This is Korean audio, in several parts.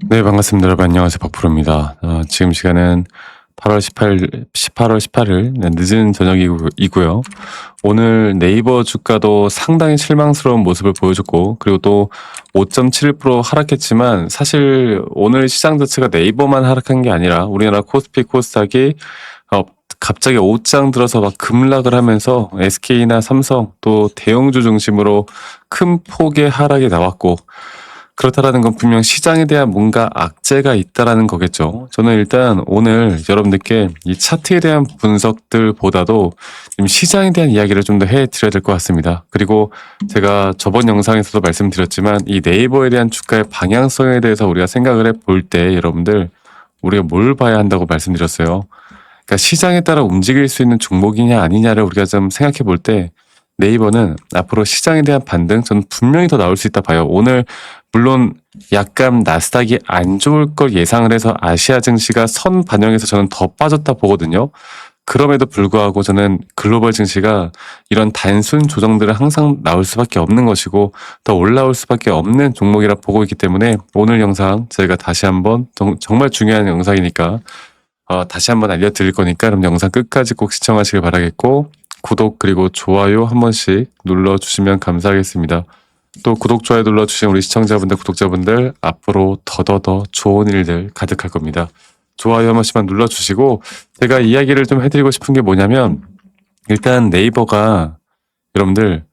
네, 반갑습니다. 여러분 안녕하세요. 박프로입니다. 지금 시간은 8월 18일 늦은 저녁이고요. 오늘 네이버 주가도 상당히 실망스러운 모습을 보여줬고, 그리고 또 5.71% 하락했지만 사실 오늘 시장 자체가 네이버만 하락한 게 아니라 우리나라 코스피 코스닥이 어, 갑자기 옷장 들어서 막 급락을 하면서 SK나 삼성 또 대형주 중심으로 큰 폭의 하락이 나왔고, 그렇다라는 건 분명 시장에 대한 뭔가 악재가 있다라는 거겠죠. 저는 일단 오늘 여러분들께 이 차트에 대한 분석들보다도 좀 시장에 대한 이야기를 좀 더 해드려야 될 것 같습니다. 그리고 제가 저번 영상에서도 말씀드렸지만 이 네이버에 대한 주가의 방향성에 대해서 우리가 생각을 해볼 때 여러분들 우리가 뭘 봐야 한다고 말씀드렸어요. 그러니까 시장에 따라 움직일 수 있는 종목이냐 아니냐를 우리가 좀 생각해 볼 때 네이버는 앞으로 시장에 대한 반등 저는 분명히 더 나올 수 있다 봐요. 오늘 물론 약간 나스닥이 안 좋을 걸 예상을 해서 아시아 증시가 선 반영해서 저는 더 빠졌다 보거든요. 그럼에도 불구하고 저는 글로벌 증시가 이런 단순 조정들은 항상 나올 수밖에 없는 것이고 더 올라올 수밖에 없는 종목이라 보고 있기 때문에 오늘 영상 저희가 다시 한번 정말 중요한 영상이니까 다시 한번 알려드릴 거니까 그럼 영상 끝까지 꼭 시청하시길 바라겠고, 구독 그리고 좋아요 한 번씩 눌러주시면 감사하겠습니다. 또 구독, 좋아요 눌러주신 우리 시청자분들, 구독자분들 앞으로 더더더 좋은 일들 가득할 겁니다. 좋아요 한 번씩만 눌러주시고, 제가 이야기를 좀 해드리고 싶은 게 뭐냐면 일단 네이버가 여러분들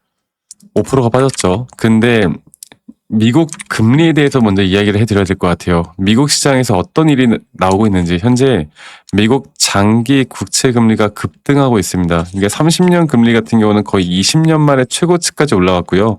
5%가 빠졌죠. 근데 미국 금리에 대해서 먼저 이야기를 해드려야 될 것 같아요. 미국 시장에서 어떤 일이 나오고 있는지. 현재 미국 장기 국채 금리가 급등하고 있습니다. 이게 30년 금리 같은 경우는 거의 20년 만에 최고치까지 올라왔고요.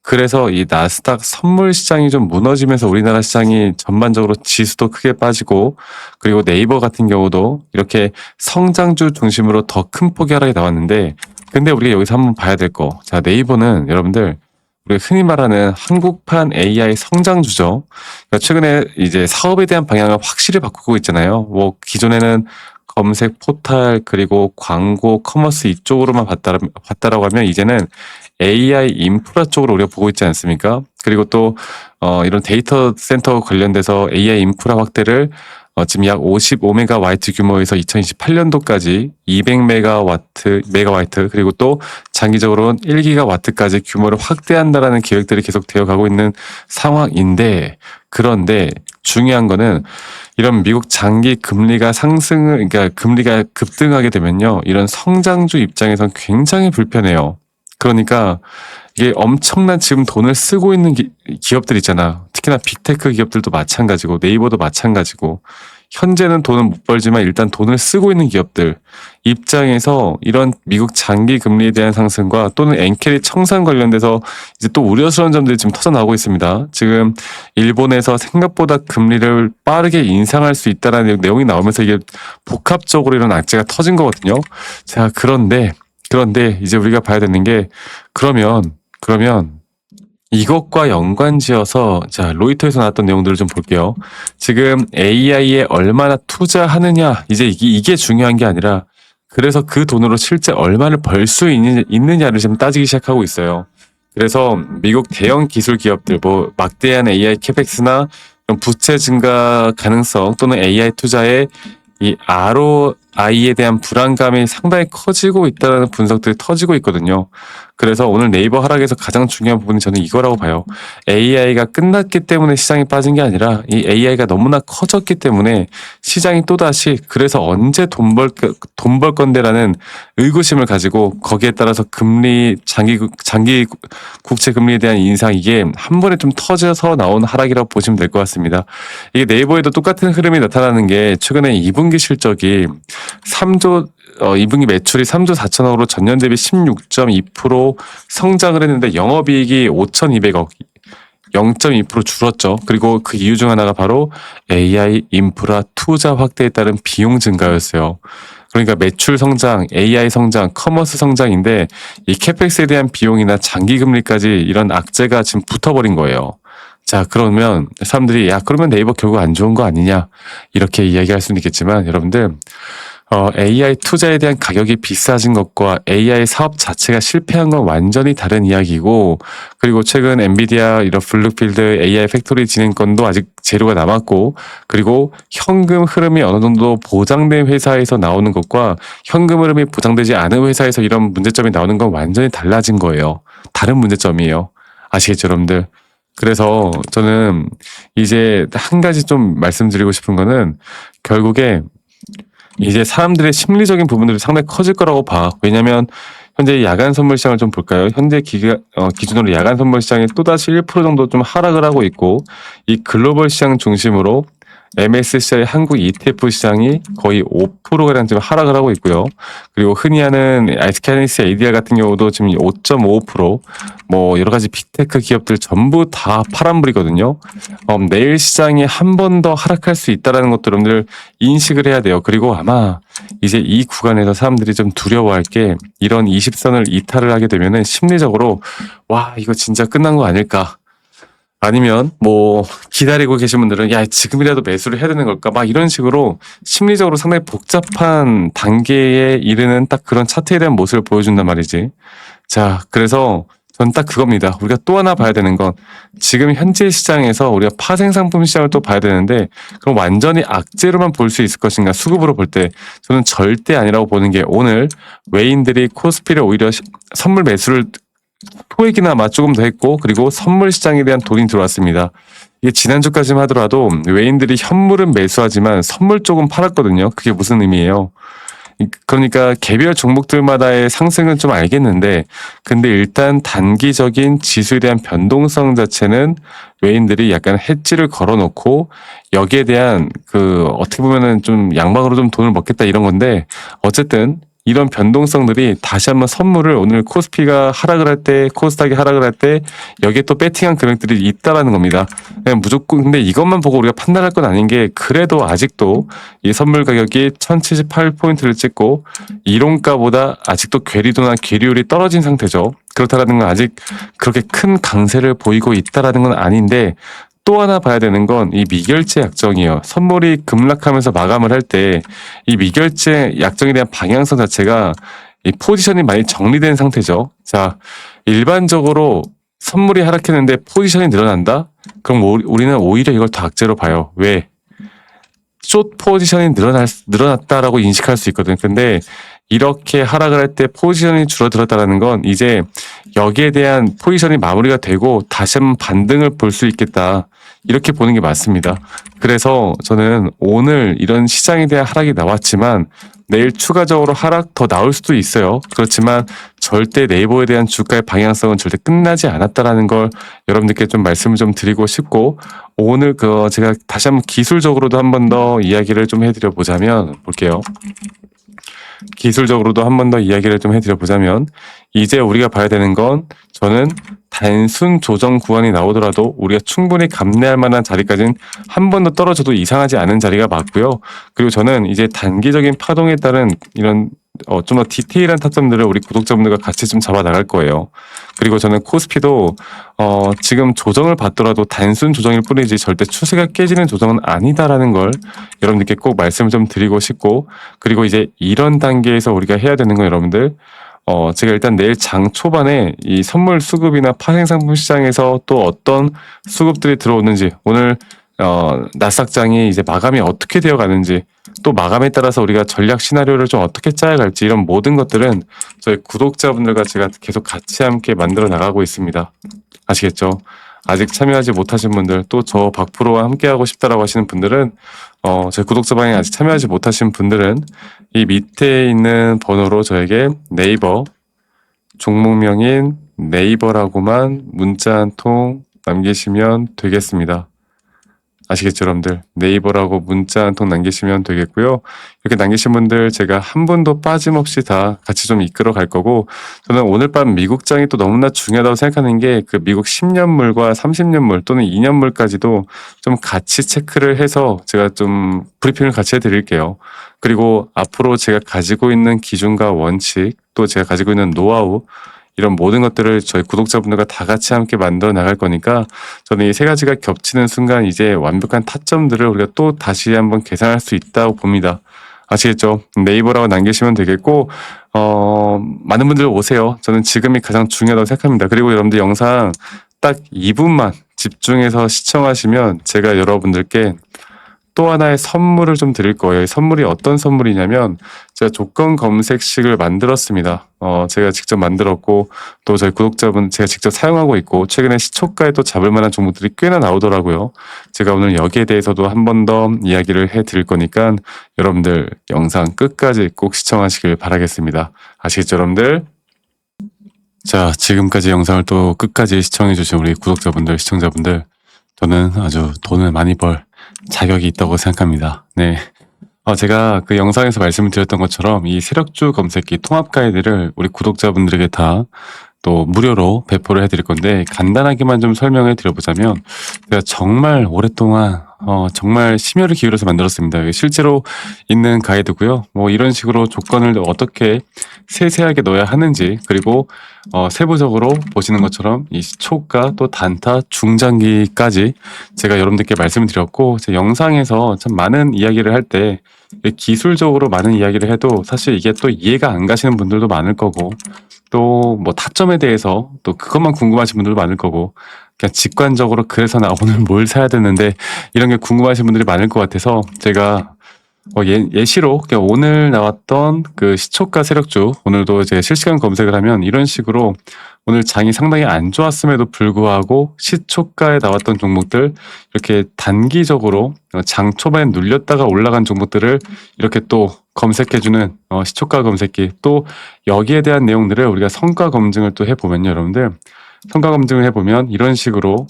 그래서 이 나스닥 선물 시장이 좀 무너지면서 우리나라 시장이 전반적으로 지수도 크게 빠지고, 그리고 네이버 같은 경우도 이렇게 성장주 중심으로 더 큰 폭의 하락이 나왔는데, 근데 우리가 여기서 한번 봐야 될 거. 자, 네이버는 여러분들 우리가 흔히 말하는 한국판 AI 성장주죠. 그러니까 최근에 이제 사업에 대한 방향을 확실히 바꾸고 있잖아요. 뭐 기존에는 검색 포탈 그리고 광고 커머스 이쪽으로만 봤다라고 하면 이제는 AI 인프라 쪽으로 우리가 보고 있지 않습니까? 그리고 또 이런 데이터 센터 관련돼서 AI 인프라 확대를 지금 약 55메가와트 규모에서 2028년도까지 200메가와트 그리고 또 장기적으로는 1기가와트까지 규모를 확대한다라는 계획들이 계속 되어 가고 있는 상황인데, 그런데 중요한 거는 이런 미국 장기 금리가 그러니까 금리가 급등하게 되면요, 이런 성장주 입장에선 굉장히 불편해요. 그러니까 이게 엄청난 지금 돈을 쓰고 있는 기업들 있잖아. 특히나 빅테크 기업들도 마찬가지고 네이버도 마찬가지고, 현재는 돈은 못 벌지만 일단 돈을 쓰고 있는 기업들 입장에서 이런 미국 장기 금리에 대한 상승과 또는 엔캐리 청산 관련돼서 이제 또 우려스러운 점들이 지금 터져 나오고 있습니다. 지금 일본에서 생각보다 금리를 빠르게 인상할 수 있다는 내용이 나오면서 이게 복합적으로 이런 악재가 터진 거거든요. 자, 그런데 이제 우리가 봐야 되는 게, 그러면 이것과 연관지어서 자, 로이터에서 나왔던 내용들을 좀 볼게요. 지금 AI에 얼마나 투자하느냐, 이제 이게 중요한 게 아니라 그래서 그 돈으로 실제 얼마를 벌 수 있느냐를 지금 따지기 시작하고 있어요. 그래서 미국 대형 기술 기업들, 뭐 막대한 AI 캐펙스나 부채 증가 가능성 또는 AI 투자에 이 ROI에 대한 불안감이 상당히 커지고 있다는 분석들이 터지고 있거든요. 그래서 오늘 네이버 하락에서 가장 중요한 부분이 저는 이거라고 봐요. AI가 끝났기 때문에 시장이 빠진 게 아니라 이 AI가 너무나 커졌기 때문에 시장이 또다시 그래서 언제 돈 벌 건데라는 의구심을 가지고 거기에 따라서 금리 장기 국채 금리에 대한 인상, 이게 한 번에 좀 터져서 나온 하락이라고 보시면 될 것 같습니다. 이게 네이버에도 똑같은 흐름이 나타나는 게 최근에 2분기 실적이 2분기 매출이 3조 4천억으로 전년 대비 16.2% 성장을 했는데 영업이익이 5,200억, 0.2% 줄었죠. 그리고 그 이유 중 하나가 바로 AI 인프라 투자 확대에 따른 비용 증가였어요. 그러니까 매출 성장, AI 성장, 커머스 성장인데 이 캐펙스에 대한 비용이나 장기 금리까지 이런 악재가 지금 붙어버린 거예요. 자, 그러면 사람들이 그러면 네이버 결국 안 좋은 거 아니냐 이렇게 이야기할 수는 있겠지만, 여러분들 AI 투자에 대한 가격이 비싸진 것과 AI 사업 자체가 실패한 건 완전히 다른 이야기고, 그리고 최근 엔비디아 이런 블루필드 AI 팩토리 진행권도 아직 재료가 남았고, 그리고 현금 흐름이 어느 정도 보장된 회사에서 나오는 것과 현금 흐름이 보장되지 않은 회사에서 이런 문제점이 나오는 건 완전히 달라진 거예요. 다른 문제점이에요. 아시겠죠, 여러분들? 그래서 저는 이제 한 가지 좀 말씀드리고 싶은 거는, 결국에 이제 사람들의 심리적인 부분들이 상당히 커질 거라고 봐. 왜냐면 현재 야간 선물 시장을 좀 볼까요? 현재 기준으로 야간 선물 시장이 또다시 1% 정도 좀 하락을 하고 있고, 이 글로벌 시장 중심으로 MSCI 한국 ETF 시장이 거의 5%가량 지금 하락을 하고 있고요. 그리고 흔히 하는 아이스캐니스 ADR 같은 경우도 지금 5.5%, 뭐 여러 가지 빅테크 기업들 전부 다 파란불이거든요. 내일 시장이 한 번 더 하락할 수 있다는 것도 여러분들 인식을 해야 돼요. 그리고 아마 이제 이 구간에서 사람들이 좀 두려워할 게, 이런 20선을 이탈을 하게 되면은 심리적으로 와, 이거 진짜 끝난 거 아닐까? 아니면 뭐 기다리고 계신 분들은 야, 지금이라도 매수를 해야 되는 걸까? 막 이런 식으로 심리적으로 상당히 복잡한 단계에 이르는 딱 그런 차트에 대한 모습을 보여준단 말이지. 자, 그래서 전 딱 그겁니다. 우리가 또 하나 봐야 되는 건, 지금 현재 시장에서 우리가 파생상품 시장을 또 봐야 되는데, 그럼 완전히 악재로만 볼 수 있을 것인가, 수급으로 볼 때 저는 절대 아니라고 보는 게, 오늘 외인들이 코스피를 오히려 선물 매수를 토익이나마 조금 더 했고, 그리고 선물 시장에 대한 돈이 들어왔습니다. 이게 지난주까지만 하더라도 외인들이 현물은 매수하지만 선물 쪽은 팔았거든요. 그게 무슨 의미예요? 그러니까 개별 종목들마다의 상승은 좀 알겠는데, 근데 일단 단기적인 지수에 대한 변동성 자체는 외인들이 약간 해지를 걸어놓고, 여기에 대한 어떻게 보면은 좀 양방으로 좀 돈을 먹겠다 이런 건데, 어쨌든 이런 변동성들이 다시 한번 선물을, 오늘 코스피가 하락을 할 때, 코스닥이 하락을 할 때 여기에 또 배팅한 금액들이 있다라는 겁니다. 그냥 무조건, 근데 이것만 보고 우리가 판단할 건 아닌 게, 그래도 아직도 이 선물 가격이 1078포인트를 찍고 이론가보다 아직도 괴리도나 괴리율이 떨어진 상태죠. 그렇다라는 건 아직 그렇게 큰 강세를 보이고 있다라는 건 아닌데, 또 하나 봐야 되는 건 이 미결제 약정이에요. 선물이 급락하면서 마감을 할 때 이 미결제 약정에 대한 방향성 자체가, 이 포지션이 많이 정리된 상태죠. 자, 일반적으로 선물이 하락했는데 포지션이 늘어난다? 그럼 우리는 오히려 이걸 더 악재로 봐요. 왜? 숏 포지션이 늘어났다라고 인식할 수 있거든. 근데 이렇게 하락을 할 때 포지션이 줄어들었다는 건, 이제 여기에 대한 포지션이 마무리가 되고 다시 한번 반등을 볼 수 있겠다, 이렇게 보는 게 맞습니다. 그래서 저는 오늘 이런 시장에 대한 하락이 나왔지만, 내일 추가적으로 하락 더 나올 수도 있어요. 그렇지만 절대 네이버에 대한 주가의 방향성은 절대 끝나지 않았다라는 걸 여러분들께 좀 말씀을 좀 드리고 싶고, 오늘 제가 다시 한번 기술적으로도 한 번 더 이야기를 좀 해드려 보자면, 볼게요. 기술적으로도 한 번 더 이야기를 좀 해드려 보자면, 이제 우리가 봐야 되는 건, 저는 단순 조정 구간이 나오더라도 우리가 충분히 감내할 만한 자리까지는 한 번 더 떨어져도 이상하지 않은 자리가 맞고요. 그리고 저는 이제 단기적인 파동에 따른 이런 좀 더 디테일한 타점들을 우리 구독자분들과 같이 좀 잡아 나갈 거예요. 그리고 저는 코스피도 지금 조정을 받더라도 단순 조정일 뿐이지 절대 추세가 깨지는 조정은 아니다라는 걸 여러분들께 꼭 말씀을 좀 드리고 싶고, 그리고 이제 이런 단계에서 우리가 해야 되는 건, 여러분들 제가 일단 내일 장 초반에 이 선물 수급이나 파생상품 시장에서 또 어떤 수급들이 들어오는지, 오늘 나스닥장이 이제 마감이 어떻게 되어 가는지, 또 마감에 따라서 우리가 전략 시나리오를 좀 어떻게 짜야 갈지, 이런 모든 것들은 저희 구독자분들과 제가 계속 같이 함께 만들어 나가고 있습니다. 아시겠죠? 아직 참여하지 못하신 분들, 또 저 박프로와 함께 하고 싶다라고 하시는 분들은, 저희 구독자방에 아직 참여하지 못하신 분들은 이 밑에 있는 번호로 저에게 네이버, 종목명인 네이버라고만 문자 한 통 남기시면 되겠습니다. 아시겠죠, 여러분들? 네이버라고 문자 한 통 남기시면 되겠고요. 이렇게 남기신 분들 제가 한 분도 빠짐없이 다 같이 좀 이끌어 갈 거고, 저는 오늘 밤 미국장이 또 너무나 중요하다고 생각하는 게, 그 미국 10년물과 30년물 또는 2년물까지도 좀 같이 체크를 해서 제가 좀 브리핑을 같이 해드릴게요. 그리고 앞으로 제가 가지고 있는 기준과 원칙, 또 제가 가지고 있는 노하우, 이런 모든 것들을 저희 구독자분들과 다 같이 함께 만들어 나갈 거니까, 저는 이 세 가지가 겹치는 순간 이제 완벽한 타점들을 우리가 또 다시 한번 계산할 수 있다고 봅니다. 아시겠죠? 네이버라고 남기시면 되겠고, 많은 분들 오세요. 저는 지금이 가장 중요하다고 생각합니다. 그리고 여러분들 영상 딱 2분만 집중해서 시청하시면 제가 여러분들께 또 하나의 선물을 좀 드릴 거예요. 선물이 어떤 선물이냐면 제가 조건 검색식을 만들었습니다. 제가 직접 만들었고 또 저희 구독자분 제가 직접 사용하고 있고 최근에 시초가에 또 잡을 만한 종목들이 꽤나 나오더라고요. 제가 오늘 여기에 대해서도 한 번 더 이야기를 해 드릴 거니까 여러분들 영상 끝까지 꼭 시청하시길 바라겠습니다. 아시겠죠, 여러분들? 자, 지금까지 영상을 또 끝까지 시청해 주신 우리 구독자분들, 시청자분들, 저는 아주 돈을 많이 벌 자격이 있다고 생각합니다. 네. 제가 그 영상에서 말씀을 드렸던 것처럼 이 세력주 검색기 통합 가이드를 우리 구독자분들에게 다 또 무료로 배포를 해드릴 건데 간단하게만 좀 설명해 드려보자면 제가 정말 오랫동안 정말 심혈을 기울여서 만들었습니다. 이게 실제로 있는 가이드고요. 뭐 이런 식으로 조건을 어떻게 세세하게 넣어야 하는지 그리고 세부적으로 보시는 것처럼 이 시초가 또 단타 중장기까지 제가 여러분들께 말씀을 드렸고 제 영상에서 참 많은 이야기를 할 때 기술적으로 많은 이야기를 해도 사실 이게 또 이해가 안 가시는 분들도 많을 거고 또 뭐 타점에 대해서 또 그것만 궁금하신 분들도 많을 거고 그냥 직관적으로 그래서 나 오늘 뭘 사야 되는데 이런 게 궁금하신 분들이 많을 것 같아서 제가 예시로 그냥 오늘 나왔던 그 시초가 세력주 오늘도 이제 실시간 검색을 하면 이런 식으로 오늘 장이 상당히 안 좋았음에도 불구하고 시초가에 나왔던 종목들 이렇게 단기적으로 장 초반에 눌렸다가 올라간 종목들을 이렇게 또 검색해주는 시초가 검색기 또 여기에 대한 내용들을 우리가 성과 검증을 또 해보면요 여러분들 성과 검증을 해보면 이런 식으로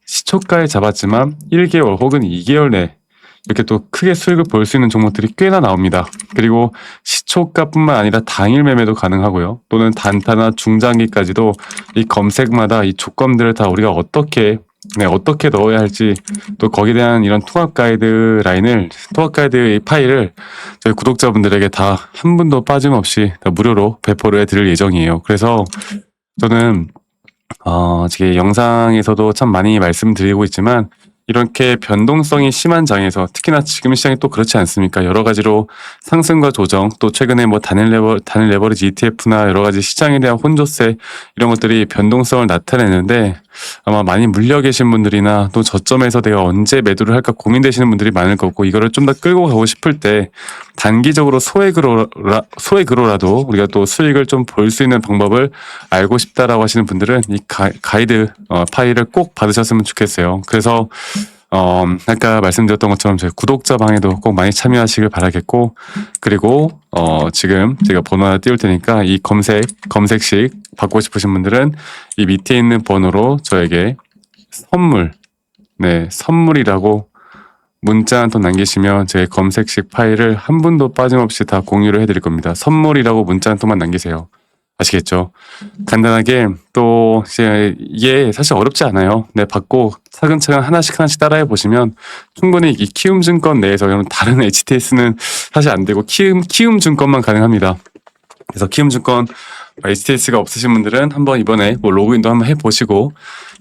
시초가에 잡았지만 1개월 혹은 2개월 내 이렇게 또 크게 수익을 볼 수 있는 종목들이 꽤나 나옵니다. 그리고 시초가뿐만 아니라 당일 매매도 가능하고요. 또는 단타나 중장기까지도 이 검색마다 이 조건들을 다 우리가 어떻게 넣어야 할지 또 거기에 대한 이런 통합 가이드 이 파일을 저희 구독자분들에게 다 한 분도 빠짐없이 다 무료로 배포를 해드릴 예정이에요. 그래서 저는 지금 영상에서도 참 많이 말씀드리고 있지만 이렇게 변동성이 심한 장에서 특히나 지금 시장이 또 그렇지 않습니까? 여러 가지로 상승과 조정 또 최근에 뭐 단일 레버리지 ETF나 여러 가지 시장에 대한 혼조세 이런 것들이 변동성을 나타내는데 아마 많이 물려 계신 분들이나 또 저점에서 내가 언제 매도를 할까 고민되시는 분들이 많을 거고 이거를 좀 더 끌고 가고 싶을 때 단기적으로 소액으로라도 우리가 또 수익을 좀 볼 수 있는 방법을 알고 싶다라고 하시는 분들은 이 가이드 파일을 꼭 받으셨으면 좋겠어요. 그래서 아까 말씀드렸던 것처럼 저희 구독자 방에도 꼭 많이 참여하시길 바라겠고 그리고 지금 제가 번호 하나 띄울 테니까 이 검색식 받고 싶으신 분들은 이 밑에 있는 번호로 저에게 선물이라고 문자 한 통 남기시면 제 검색식 파일을 한 분도 빠짐없이 다 공유를 해드릴 겁니다. 선물이라고 문자 한 통만 남기세요. 아시겠죠? 간단하게 또 이게 사실 어렵지 않아요. 네, 받고 차근차근 하나씩 따라해 보시면 충분히 이 키움증권 내에서 다른 HTS는 사실 안 되고 키움증권만 가능합니다. 그래서 키움증권 HTS가 없으신 분들은 한번 이번에 뭐 로그인도 한번 해보시고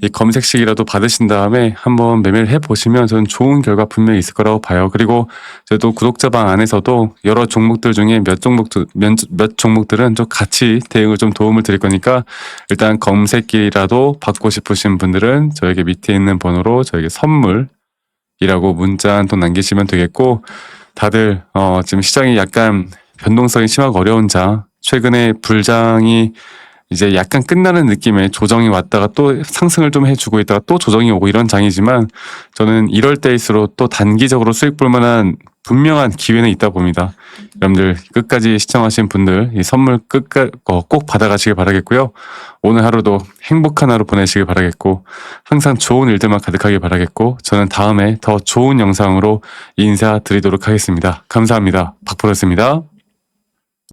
이 검색식이라도 받으신 다음에 한번 매매를 해보시면 저는 좋은 결과 분명히 있을 거라고 봐요. 그리고 저도 구독자방 안에서도 여러 종목들 중에 몇 종목들은 좀 같이 대응을 좀 도움을 드릴 거니까 일단 검색기라도 받고 싶으신 분들은 저에게 밑에 있는 번호로 저에게 선물이라고 문자 한 통 남기시면 되겠고 다들 지금 시장이 약간 변동성이 심하고 어려운 장 최근에 불장이 이제 약간 끝나는 느낌의 조정이 왔다가 또 상승을 좀 해주고 있다가 또 조정이 오고 이런 장이지만 저는 이럴 때일수록 또 단기적으로 수익 볼 만한 분명한 기회는 있다 봅니다. 여러분들 끝까지 시청하신 분들 이 선물 꼭 받아가시길 바라겠고요. 오늘 하루도 행복한 하루 보내시길 바라겠고 항상 좋은 일들만 가득하길 바라겠고 저는 다음에 더 좋은 영상으로 인사드리도록 하겠습니다. 감사합니다. 박프로였습니다.